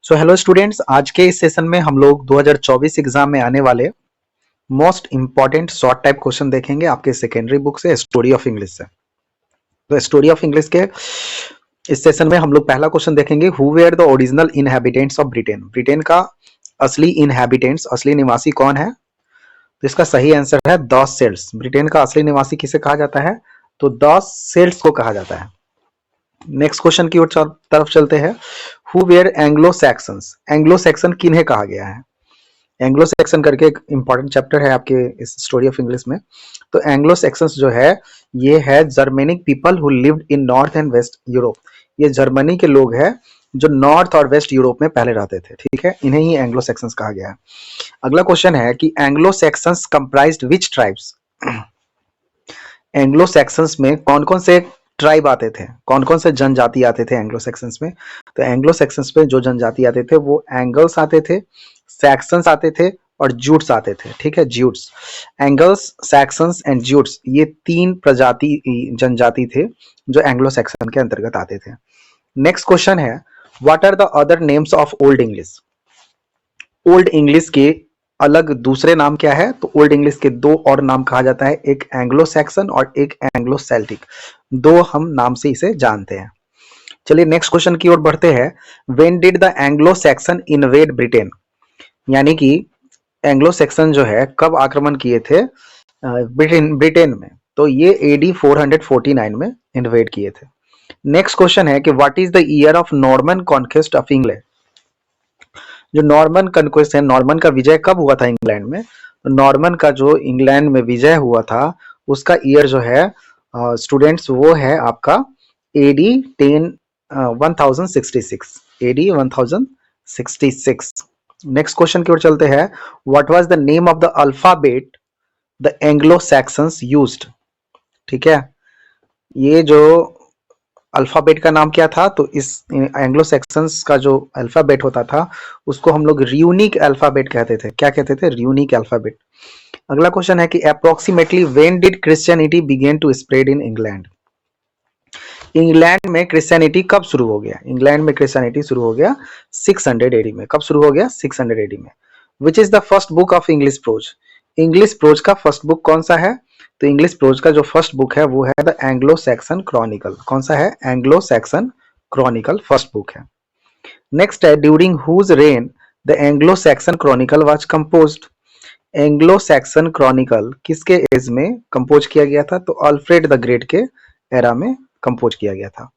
So hello students, आज के इस सेशन में हम लोग 2024 एग्जाम में आने वाले most important short type question देखेंगे आपके सेकेंडरी बुक से, स्टोरी ऑफ इंग्लिश से। तो स्टोरी ऑफ इंग्लिश के इस सेशन में हम लोग पहला क्वेश्चन देखेंगे, who were the original inhabitants of Britain. Britain का असली इनहैबिटेंट्स, असली निवासी कौन है? तो इसका सही आंसर है द सेल्ट्स। ब्रिटेन का असली निवासी किसे कहा जाता है? तो द सेल्ट्स को कहा जाता है। नेक्स्ट क्वेश्चन की ओर तरफ चलते हैं, who were Anglo Saxons. Anglo Saxon किन्हें कहा गया है? एंग्लो सैक्सन करके एक इंपॉर्टेंट चैप्टर है आपके इस स्टोरी ऑफ इंग्लिश में। तो एंग्लो सैक्सन्स जो है ये है Germanic people who lived in north and west Europe. ये जर्मनी के लोग हैं जो नॉर्थ और वेस्ट यूरोप में पहले रहते थे, ठीक है, इन्हें ही एंग्लो सैक्सन्स कहा गया है। अगला क्वेश्चन है कि Anglo Saxons comprised which tribes. Anglo Saxons में कौन कौन से ट्राइब आते थे, कौन कौन से जनजाति आते थे एंग्लो सैक्सन्स में? तो एंग्लो सैक्सन्स में जो जनजाति आते थे वो एंगल्स आते थे, सैक्सन्स आते थे और जूट्स आते थे, ठीक है, Jutes. Angles, Saxons and Jutes, ये तीन प्रजाति जनजाति थे जो एंग्लो सैक्सन के अंतर्गत आते थे। नेक्स्ट क्वेश्चन है, what are the other names of Old English. Old English के अलग दूसरे नाम क्या है? तो ओल्ड इंग्लिश के दो और नाम कहा जाता है, एक एंग्लो सैक्सन और एक एंग्लो सेल्टिक। दो हम नाम से इसे जानते हैं। चलिए नेक्स्ट क्वेश्चन की ओर बढ़ते हैं, when did the Anglo Saxon invade Britain. यानी कि एंग्लो सैक्सन जो है कब आक्रमण किए थे ब्रिटेन में? तो ये AD 449 में इन्वेड किए थे। नेक्स्ट क्वेश्चन है कि what is the year of Norman conquest of England. जो नॉर्मन कॉन्क्वेस्ट है, नॉर्मन का विजय कब हुआ था इंग्लैंड में? नॉर्मन का जो इंग्लैंड में विजय हुआ था उसका ईयर जो है स्टूडेंट्स वो है आपका AD 1066, AD 1066। नेक्स्ट क्वेश्चन की ओर चलते हैं, what was the name of the alphabet the Anglo Saxons used. ठीक है, ये जो अल्फाबेट का नाम क्या था? तो इस एंग्लो सैक्सन्स का जो अल्फाबेट होता था उसको हम लोग र्यूनिक अल्फाबेट कहते थे। क्या कहते थे? र्यूनिक अल्फाबेट। अगला क्वेश्चन है कि approximately when did Christianity begin to spread in England. England में क्रिश्चियनिटी कब शुरू हो गया? इंग्लैंड में क्रिश्चियनिटी शुरू हो गया 600 AD में। कब शुरू हो गया? 600 AD में। Which is the first book of English pros. English pros का फर्स्ट बुक कौन सा है? तो इंग्लिश प्रोज का जो फर्स्ट बुक है वो है द एंग्लो सैक्सन क्रॉनिकल। कौन सा है? Anglo Saxon Chronicle first book है। नेक्स्ट है, during whose reign the Anglo Saxon Chronicle was composed. Anglo Saxon Chronicle किसके एज में कंपोज किया गया था? तो अल्फ्रेड द ग्रेट के एरा में कंपोज किया गया था।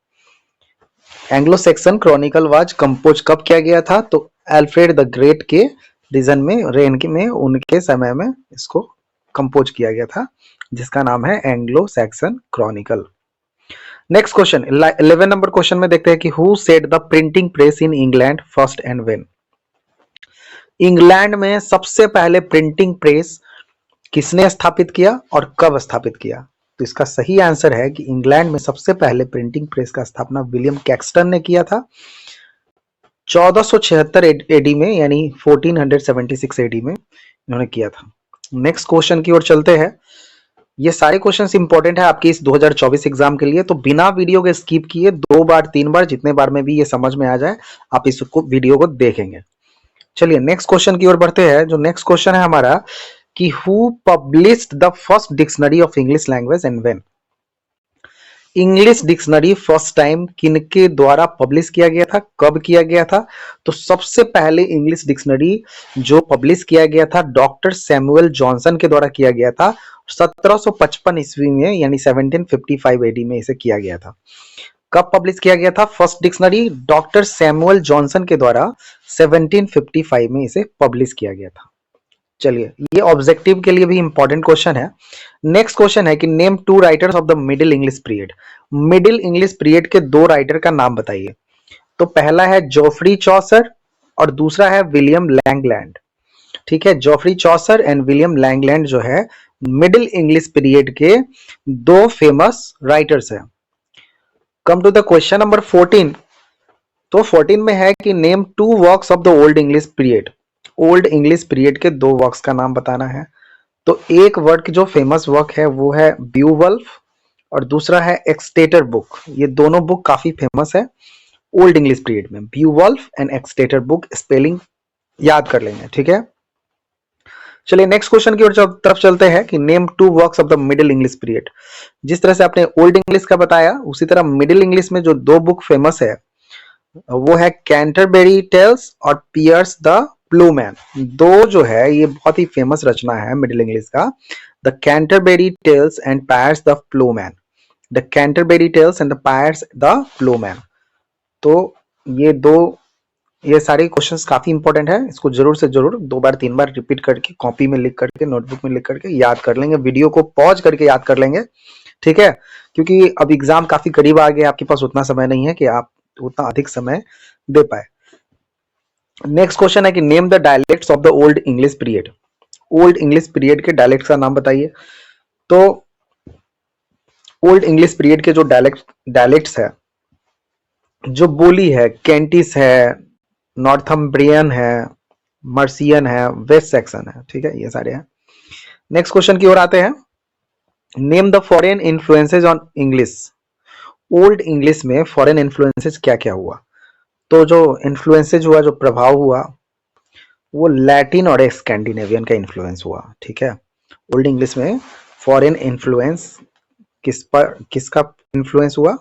Anglo Saxon Chronicle was compose कब किया गया था? तो अल्फ्रेड द ग्रेट के रीजन में, रेन के में, उनके समय में इसको कंपोज किया गया था, जिसका नाम है Anglo Saxon Chronicle. Next question 11 number question में देखते हैं कि who set the printing press in England first and when. England में सबसे पहले प्रिंटिंग प्रेस किसने स्थापित किया और कब स्थापित किया? तो इसका सही आंसर है कि इंग्लैंड में सबसे पहले प्रिंटिंग प्रेस का स्थापना विलियम कैक्सटन ने किया था 1476 AD में, यानी 1476 AD में इन्होंने किया था। नेक्स्ट क्वेश्चन की ओर चलते हैं। ये सारे क्वेश्चंस इंपॉर्टेंट है आपके इस 2024 एग्जाम के लिए, तो बिना वीडियो के स्किप किए 2 बार 3 बार जितने बार में भी ये समझ में आ जाए आप इसको वीडियो को देखेंगे। चलिए नेक्स्ट क्वेश्चन की ओर बढ़ते हैं। जो नेक्स्ट क्वेश्चन है हमारा कि who published the first dictionary of English language and when. English dictionary first time किनके द्वारा पब्लिश किया गया था, कब किया गया था? तो सबसे पहले इंग्लिश डिक्शनरी जो पब्लिश किया गया था डॉक्टर सैमुअल जॉनसन के द्वारा किया गया था 1755 ईस्वी में, यानी 1755 AD में इसे किया गया था। कब पब्लिश किया गया था first dictionary? Doctor Samuel Johnson के द्वारा 1755 में इसे पब्लिश किया गया था। चलिए ये ऑब्जेक्टिव के लिए भी इंपॉर्टेंट क्वेश्चन है। नेक्स्ट क्वेश्चन है कि name 2 writers of the Middle English period. Middle English period के 2 राइटर का नाम बताइए। तो पहला है जोफ्री चौसर और दूसरा है विलियम लैंगलैंड। ठीक है, Geoffrey Chaucer and William Langland जो है मिडिल इंग्लिश पीरियड के 2 फेमस राइटर्स हैं। Come to the question number 14। तो 14 में है कि name 2 works of the Old English period. Old English period के 2 वर्क्स का नाम बताना है। तो एक वर्क जो फेमस वर्क है वो है ब्यूवल्फ और दूसरा है एक्सटेटर बुक। ये दोनों बुक काफी फेमस है ओल्ड इंग्लिश पीरियड में। ब्यूवल्फ एंड एक्सटेटर बुक स्पेलिंग याद कर लेंगे, ठीक है। चलिए नेक्स्ट क्वेश्चन की ओर तरफ चलते हैं कि name two works of the Middle English period. जिस तरह से आपने ओल्ड इंग्लिश का बताया, उसी तरह मिडिल इंग्लिश में जो दो बुक फेमस है वो है कैंटरबरी टेल्स और पियर्स द प्लूमैन। दो जो है ये बहुत ही फेमस रचना है मिडिल इंग्लिश का, the Canterbury Tales and Piers the Plowman. The Canterbury Tales and the Piers the Plowman. तो ये सारे क्वेश्चंस काफी इंपॉर्टेंट है, इसको जरूर से जरूर 2 बार 3 बार रिपीट करके, कॉपी में लिख करके, नोटबुक में लिख करके याद कर लेंगे, वीडियो को पॉज करके याद कर लेंगे, ठीक है। क्योंकि अब एग्जाम काफी करीब आ गया, आपके पास उतना समय नहीं है कि आप उतना अधिक समय दे पाए। नेक्स्ट क्वेश्चन है कि name the dialects of the Old English period. Old English period के डायलेक्ट्स का नाम बताइए। तो ओल्ड इंग्लिश पीरियड के जो डायलेक्ट्स है, जो बोली है, कैंटिस है, नॉर्थम्ब्रियन है, मर्सियन है, वेस्ट सेक्सन है, ठीक है, ये सारे हैं। नेक्स्ट क्वेश्चन की ओर आते हैं। Name the foreign influences on English. Old English में फॉरेन इन्फ्लुएंसेस क्या क्या हुआ? तो जो इन्फ्लुएंसेस हुआ, जो प्रभाव हुआ, वो लैटिन और स्कैंडिनेवियन का इन्फ्लुएंस हुआ, ठीक है। ओल्ड इंग्लिश में फॉरेन इन्फ्लुएंस किसका इन्फ्लुएंस हुआ?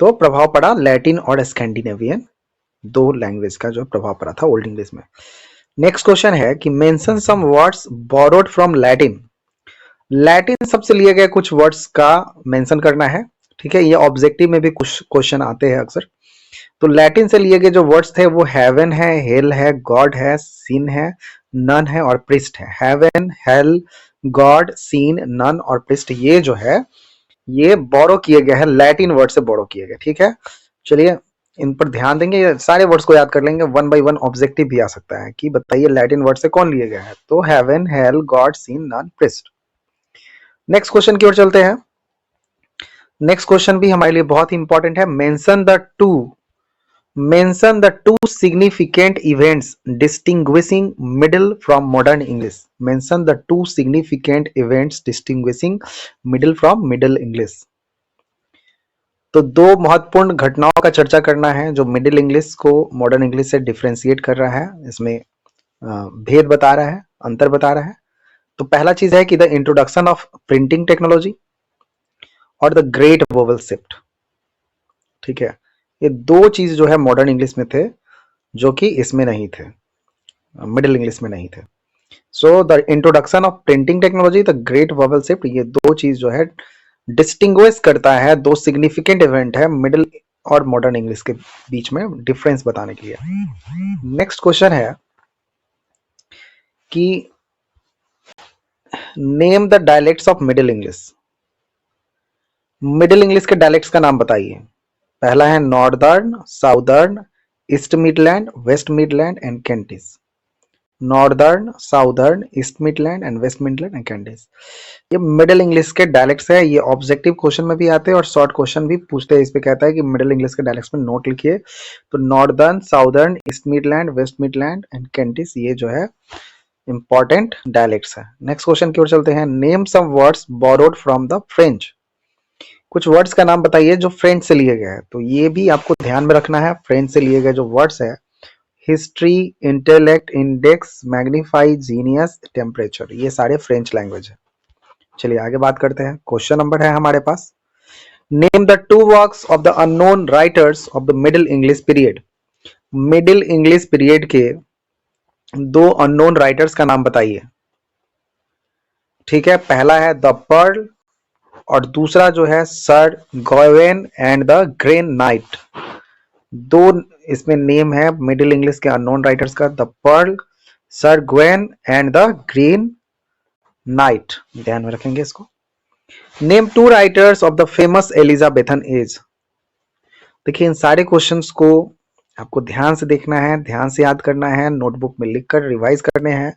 तो प्रभाव पड़ा लैटिन और स्कैंडिनेवियन, दो लैंग्वेज का जो प्रभाव पड़ा था ओल्ड इंग्लिश में। नेक्स्ट क्वेश्चन है कि mention some words borrowed from Latin. Latin शब्द से लिए गए कुछ वर्ड्स का मेंशन करना है, ठीक है। ये ऑब्जेक्टिव में भी कुछ क्वेश्चन आते हैं अक्सर। तो लैटिन से लिए गए जो वर्ड्स थे वो हेवन है, हेल है, गॉड है, सीन है, नन है और प्रिस्ट है। Heaven, hell, God, sin, nun और प्रिस्ट, ये जो है ये बोरो किए गए हैं, लैटिन वर्ड से बोरो किए गए, ठीक है। चलिए इन पर ध्यान देंगे, सारे वर्ड्स को याद कर लेंगे। 1 बाय 1 ऑब्जेक्टिव भी आ सकता है कि बताइए लैटिन वर्ड से कौन लिए गए हैं। तो heaven, hell, God, sin, nun, priest. Next question की ओर चलते हैं। नेक्स्ट क्वेश्चन भी हमारे लिए बहुत ही इंपॉर्टेंट है। Mention the two significant events distinguishing middle from modern English. Mention the two significant events distinguishing middle from middle English. तो दो महत्वपूर्ण घटनाओं का चर्चा करना है जो मिडिल इंग्लिश को मॉडर्न इंग्लिश से डिफरेंशिएट कर रहा है, इसमें भेद बता रहा है, अंतर बता रहा है। तो पहला चीज है कि the introduction of printing technology और द ग्रेट वोवेल शिफ्ट, ठीक है। ये दो चीज जो है मॉडर्न इंग्लिश में थे जो कि इसमें नहीं थे, मिडिल इंग्लिश में नहीं थे। So the introduction of printing technology, the great vowel shift, ये दो चीज जो है डिस्टिंग्विश करता है, दो सिग्निफिकेंट इवेंट है मिडिल और मॉडर्न इंग्लिश के बीच में डिफरेंस बताने के लिए। नेक्स्ट क्वेश्चन है कि name the dialects of Middle English. Middle English के डायलेक्ट्स का नाम बताइए। पहला है Northern, Southern, East Midland, West Midland and Kentish. Northern, Southern, East Midland and West Midland and Kentish, ये मिडिल इंग्लिश के डायलेक्ट्स है। ये ऑब्जेक्टिव क्वेश्चन में भी आते हैं और शॉर्ट क्वेश्चन भी पूछते हैं। इस पे कहता है कि मिडिल इंग्लिश के डायलेक्ट्स में नोट लिखिए। तो Northern, Southern, East Midland, West Midland and Kentish, ये जो है इंपॉर्टेंट डायलेक्ट्स है। नेक्स्ट क्वेश्चन की ओर चलते हैं। Name some words borrowed from the French. कुछ वर्ड्स का नाम बताइए जो फ्रेंच से लिए गए हैं। तो ये भी आपको ध्यान में रखना है, फ्रेंच से लिए गए जो वर्ड्स है, history, intellect, index, magnify, genius, temperature, ये सारे फ्रेंच लैंग्वेज है। चलिए आगे बात करते हैं। क्वेश्चन नंबर है हमारे पास, name the two works of the unknown writers of the Middle English period. Middle English period के दो अननोन राइटर्स का नाम बताइए, ठीक है। पहला है द पर्ल और दूसरा जो है Sir Gawain and the Green Knight. दो इसमें नेम है मिडिल इंग्लिश के अननोन राइटर्स का, the Pearl, Sir Gawain and the Green Knight, ध्यान में रखेंगे इसको। Name two writers of the famous Elizabethan age. देखिए इन सारे क्वेश्चंस को आपको ध्यान से देखना है, ध्यान से याद करना है, नोटबुक में लिखकर रिवाइज करने हैं,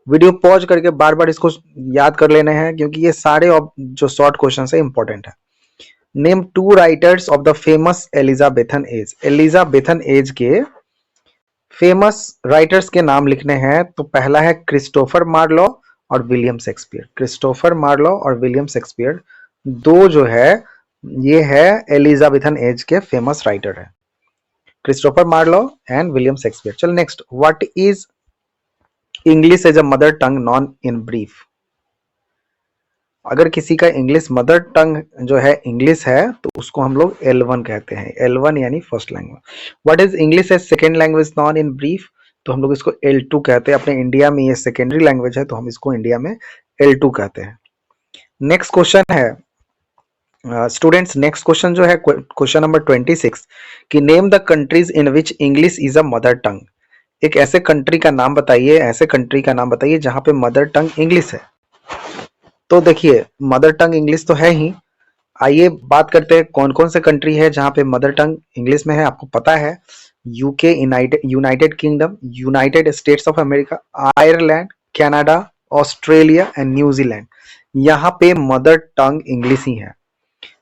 वीडियो पॉज करके बार बार इसको याद कर लेने हैं, क्योंकि ये सारे जो शॉर्ट क्वेश्चन है इंपॉर्टेंट है। Name two writers of the famous Elizabethan age. Elizabethan age के फेमस राइटर्स के नाम लिखने हैं। तो पहला है क्रिस्टोफर मार्लो और विलियम शेक्सपियर। क्रिस्टोफर मार्लो और विलियम शेक्सपियर दो जो है ये है एलिजाबेथन एज के फेमस राइटर है। Christopher Marlowe and William Shakespeare. चल next, what is English as a mother tongue known in brief. अगर किसी का इंग्लिश मदर टंग जो है इंग्लिश है तो उसको हम लोग L1 कहते हैं, L1 यानी first language. What is English as second language known in brief, तो हम लोग इसको L2 कहते हैं। अपने इंडिया में ये सेकेंडरी लैंग्वेज है तो हम इसको इंडिया में L2 कहते हैं। नेक्स्ट क्वेश्चन है स्टूडेंट्स, नेक्स्ट क्वेश्चन जो है क्वेश्चन नंबर 26 कि name the countries in which English is a mother टंग। एक ऐसे कंट्री का नाम बताइए, ऐसे कंट्री का नाम बताइए जहां पे मदर टंग इंग्लिश है। तो देखिए मदर टंग इंग्लिश तो है ही, आइए बात करते हैं कौन कौन से कंट्री है जहां पे मदर टंग इंग्लिश में है। आपको पता है UK, United kingdom, United states of America, Ireland, Canada, Australia and New Zealand, यहाँ पे मदर टंग इंग्लिश ही है।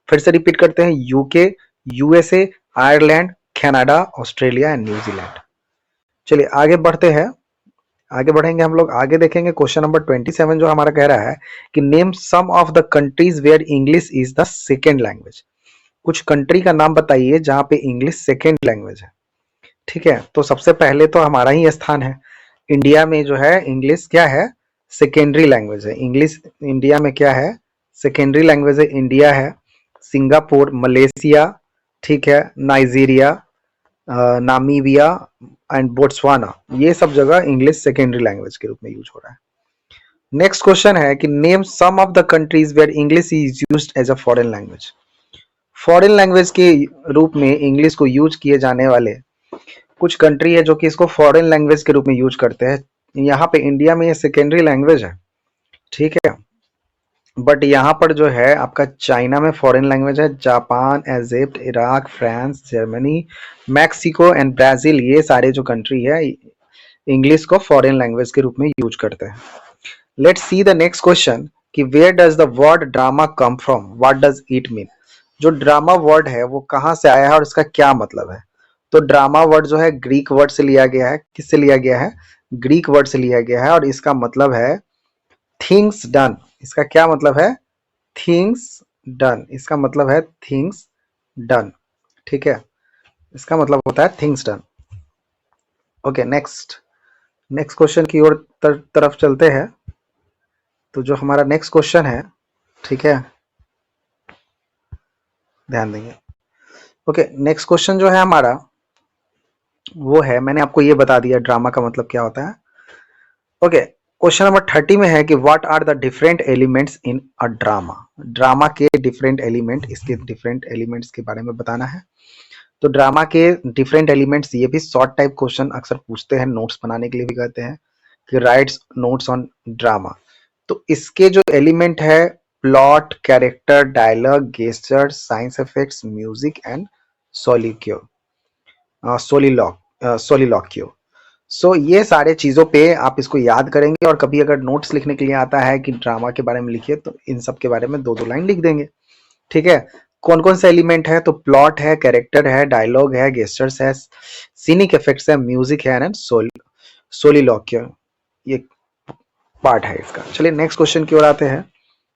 फिर से रिपीट करते हैं, UK, USA, Ireland, Canada, Australia and New Zealand. चलिए आगे बढ़ते हैं, आगे बढ़ेंगे हम लोग, आगे देखेंगे क्वेश्चन नंबर 27 जो हमारा कह रहा है कि name some of the countries where English is the second language. कुछ कंट्री का नाम बताइए जहां पे इंग्लिश सेकेंड लैंग्वेज है। ठीक है, तो सबसे पहले तो हमारा ही स्थान है, इंडिया में जो है इंग्लिश क्या है, सेकेंडरी लैंग्वेज है। इंग्लिश इंडिया में क्या है, सेकेंडरी लैंग्वेज है। इंडिया है, सिंगापुर, मलेशिया, ठीक है, नाइजीरिया, नामीबिया एंड बोट्सवाना, ये सब जगह इंग्लिश सेकेंडरी लैंग्वेज के रूप में यूज हो रहा है। नेक्स्ट क्वेश्चन है कि name some of the countries where English is used as a foreign language. Foreign language के रूप में इंग्लिश को यूज किए जाने वाले कुछ कंट्री है जो कि इसको फॉरेन लैंग्वेज के रूप में यूज करते हैं। यहाँ पे इंडिया में ये सेकेंडरी लैंग्वेज है, ठीक है, बट यहाँ पर जो है आपका चाइना में फॉरेन लैंग्वेज है, Japan, Egypt, Iraq, France, Germany, Mexico and Brazil, ये सारे जो कंट्री है इंग्लिश को फॉरेन लैंग्वेज के रूप में यूज करते हैं। Let's see the next question कि where does the word drama come from, what does it mean. जो ड्रामा वर्ड है वो कहाँ से आया है और इसका क्या मतलब है। तो ड्रामा वर्ड जो है ग्रीक वर्ड से लिया गया है। किससे लिया गया है, ग्रीक वर्ड से लिया गया है और इसका मतलब है थिंग्स डन। इसका क्या मतलब है, थिंग्स डन, इसका मतलब है थिंग्स डन, ठीक है, इसका मतलब होता है things done. Okay next, next question की ओर तरफ चलते हैं। तो जो हमारा नेक्स्ट क्वेश्चन है, ठीक है, ध्यान देंगे। ओके नेक्स्ट क्वेश्चन जो है हमारा वो है, मैंने आपको ये बता दिया ड्रामा का मतलब क्या होता है। ओके क्वेश्चन नंबर 30 में है कि what are the different elements in a drama. Drama के डिफरेंट एलिमेंट, इसके डिफरेंट एलिमेंट्स के बारे में बताना है। तो ड्रामा के डिफरेंट एलिमेंट्स, ये भी शॉर्ट टाइप क्वेश्चन अक्सर पूछते हैं, नोट्स बनाने के लिए भी कहते हैं कि राइट्स नोट्स ऑन ड्रामा। तो इसके जो एलिमेंट है, plot, character, dialogue, gesture, science effects, music and soliloquy soliloquy. So ये सारे चीजों पे आप इसको याद करेंगे और कभी अगर नोट्स लिखने के लिए आता है कि ड्रामा के बारे में लिखिए तो इन सब के बारे में दो दो लाइन लिख देंगे। ठीक है, कौन कौन से एलिमेंट है, तो प्लॉट है, कैरेक्टर है, डायलॉग है, गेस्टर्स है, सीनिक इफेक्ट्स है, म्यूजिक है एंड सोलिलॉक्यो, ये पार्ट है इसका। चलिए नेक्स्ट क्वेश्चन की ओर आते हैं।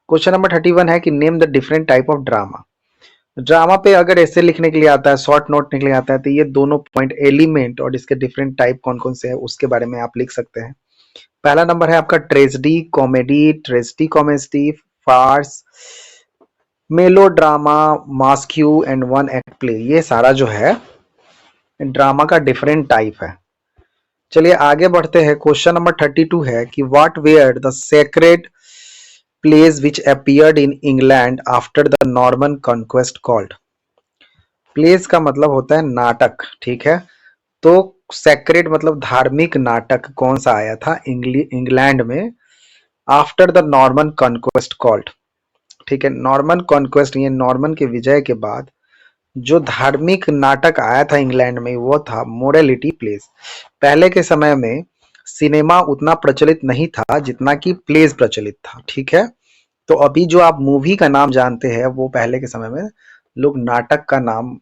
क्वेश्चन नंबर 31 है कि name the different type of drama. Drama पे अगर ऐसे लिखने के लिए आता है, शॉर्ट नोट लिखने के लिए आता है, तो ये दोनों पॉइंट, एलिमेंट और इसके डिफरेंट टाइप कौन कौन से है उसके बारे में आप लिख सकते हैं। पहला नंबर है आपका tragedy comedy, farce, melodrama, masque and one act play, ये सारा जो है ड्रामा का डिफरेंट टाइप है। चलिए आगे बढ़ते हैं। क्वेश्चन नंबर 32 है कि what were the sacred place which appeared in England after the Norman conquest called. Place का मतलब होता है नाटक, ठीक है, तो सेक्रेड मतलब धार्मिक नाटक कौन सा आया था इंग्लैंड में after the Norman conquest called. ठीक है, नॉर्मन कॉन्क्वेस्ट, ये नॉर्मन के विजय के बाद जो धार्मिक नाटक आया था इंग्लैंड में वो था मोरालिटी प्लेस। पहले के समय में सिनेमा उतना प्रचलित नहीं था जितना कि प्लेस प्रचलित था, ठीक है, तो अभी जो आप मूवी का नाम जानते हैं वो पहले के समय में लोग नाटक का नाम,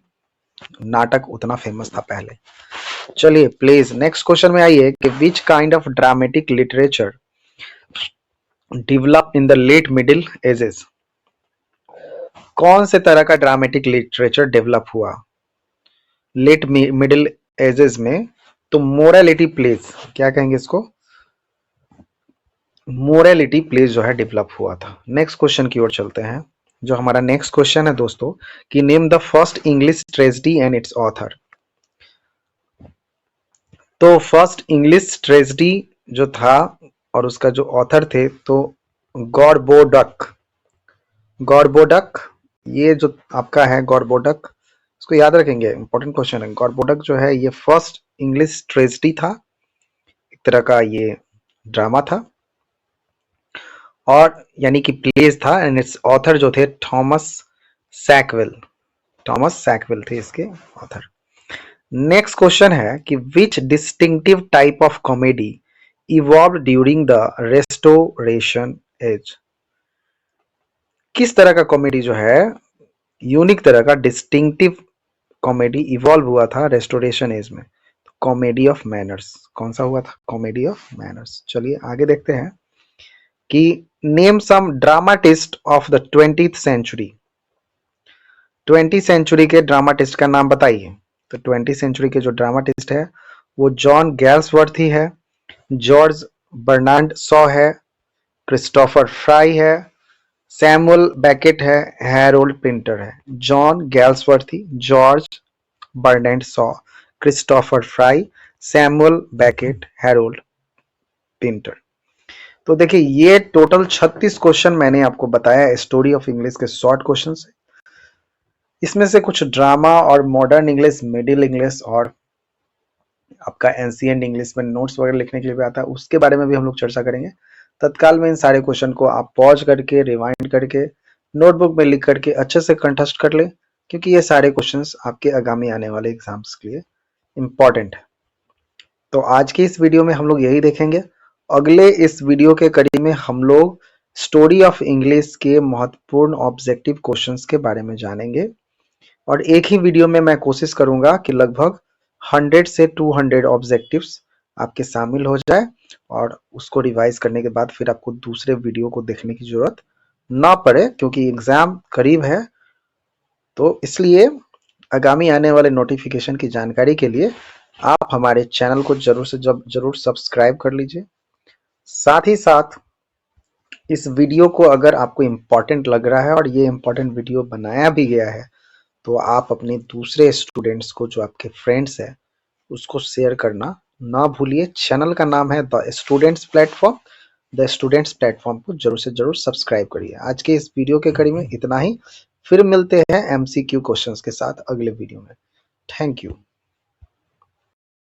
नाटक उतना फेमस था पहले। चलिए प्लीज नेक्स्ट क्वेश्चन में आइए कि which kind of dramatic literature develop in the late Middle Ages. कौन से तरह का ड्रामेटिक लिटरेचर डेवलप हुआ लेट मिडिल एजेस में, तो मोरालिटी प्लेज, क्या कहेंगे इसको, मोरालिटी प्लेज जो है डेवलप हुआ था। नेक्स्ट क्वेश्चन की ओर चलते हैं। जो हमारा नेक्स्ट क्वेश्चन है दोस्तों कि name the first English tragedy and it's author. तो फर्स्ट इंग्लिश ट्रेजेडी जो था और उसका जो ऑथर थे तो गॉरबोडक, गॉरबोडक, ये जो आपका है गॉरबोडक, इसको याद रखेंगे, इंपॉर्टेंट क्वेश्चन है। गॉरबोडक जो है ये फर्स्ट इंग्लिश ट्रेजेडी था, एक तरह का ये ड्रामा था और यानी कि प्लेज था, एंड इट्स ऑथर जो थे थॉमस सैकविल, थॉमस सैकविल थे इसके ऑथर। नेक्स्ट क्वेश्चन है कि which distinctive type of comedy evolve during the Restoration age. किस तरह का कॉमेडी जो है, यूनिक तरह का डिस्टिंक्टिव कॉमेडी इवॉल्व हुआ था रेस्टोरेशन एज में। कॉमेडी ऑफ मैनर्स, कौन सा हुआ था, कॉमेडी ऑफ मैनर्स। चलिए आगे देखते हैं कि name some dramatist of the 20th century. 20th century के ड्रामाटिस्ट का नाम बताइए। तो 20th सेंचुरी के जो ड्रामाटिस्ट है वो जॉन गैल्सवर्थी है, जॉर्ज बर्नार्ड शॉ है, क्रिस्टोफर फ्राई है, सैमुअल बैकेट है, हैरोल्ड पिंटर है। John Galsworthy, George Bernard Shaw, Christopher Fry, Samuel Beckett, Harold Pinter. तो देखिए ये टोटल 36 क्वेश्चन मैंने आपको बताया स्टोरी ऑफ इंग्लिश के शॉर्ट क्वेश्चन से। इसमें से कुछ ड्रामा और मॉडर्न इंग्लिश, मिडिल इंग्लिश और आपका एंशिएंट इंग्लिश में नोट्स वगैरह लिखने के लिए भी आता है, उसके बारे में भी हम लोग चर्चा करेंगे। तत्काल में इन सारे क्वेश्चन को आप पॉज करके, रिवाइंड करके, नोटबुक में लिख करके अच्छे से कंठस्थ कर ले, क्योंकि ये सारे क्वेश्चंस आपके आगामी आने वाले एग्जाम्स के लिए इम्पॉर्टेंट है। तो आज की इस वीडियो में हम लोग यही देखेंगे। अगले इस वीडियो के कड़ी में हम लोग स्टोरी ऑफ इंग्लिश के महत्वपूर्ण ऑब्जेक्टिव क्वेश्चंस के बारे में जानेंगे और एक ही वीडियो में मैं कोशिश करूंगा कि लगभग 100 से 200 ऑब्जेक्टिव्स आपके शामिल हो जाए और उसको रिवाइज करने के बाद फिर आपको दूसरे वीडियो को देखने की जरूरत ना पड़े, क्योंकि एग्जाम करीब है। तो इसलिए आगामी आने वाले नोटिफिकेशन की जानकारी के लिए आप हमारे चैनल को जरूर सब्सक्राइब कर लीजिए। साथ ही साथ इस वीडियो को अगर आपको इम्पोर्टेंट लग रहा है और ये इम्पोर्टेंट वीडियो बनाया भी गया है तो आप अपने दूसरे स्टूडेंट्स को, जो आपके फ्रेंड्स हैं, उसको शेयर करना ना भूलिए। चैनल का नाम है the students platform. The students platform को जरूर से जरूर सब्सक्राइब करिए। आज के इस वीडियो के कड़ी में इतना ही, फिर मिलते हैं एमसीक्यू क्वेश्चंस के साथ अगले वीडियो में। Thank you.